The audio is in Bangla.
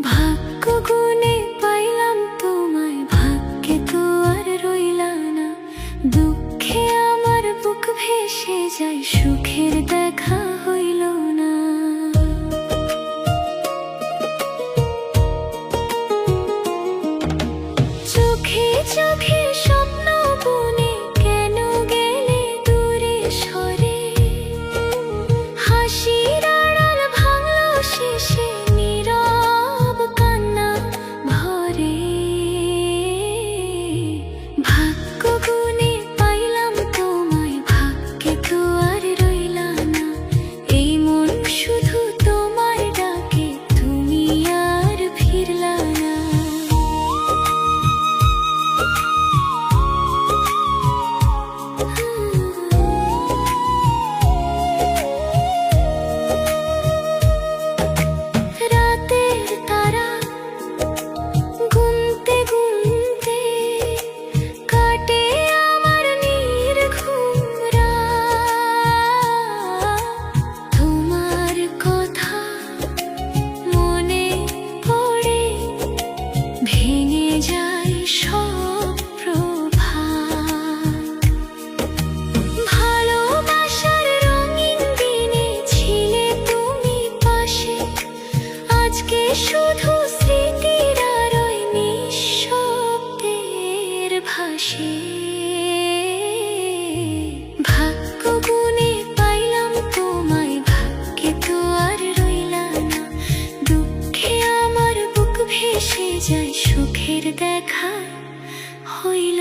ভাগ্য গুণে পাইলাম তোমায়, ভাগ্যে তো আর রইলা না। দুঃখে আমার বুক ভেসে যায়, সুখের দেখা হইল না। চোখে চোখে স্বপ্ন বুনে কেন গেলে দূরে সরে, হাসির আড়াল ভাঙলো শেষে নীরব কান্না ভরে। ভাগ্য গুণে পাইলাম তোমায়, ভাগ্যে তো আর রইলা না। এই মন শুধু তোমার ডাকে, তুমি আর ফিরলা না। রাতের তারা গুনতে গুনতে কাটে আমার নির্ঘুম রাত। তোমার কথা মনে পড়ে ভেঙে যায় সব প্রভাত। ভালোবাসার রঙিন দিনে ছিলে তুমি পাশে, আজকে শুধু স্মৃতির আলোয় নিঃশব্দের ভাসে। ভাগ্য গুণে পাইলাম তোমায়, ভাগ্যে তো আর রইলা না। দুঃখে আমার বুক ভেসে যায়, সুখের দেখা হইল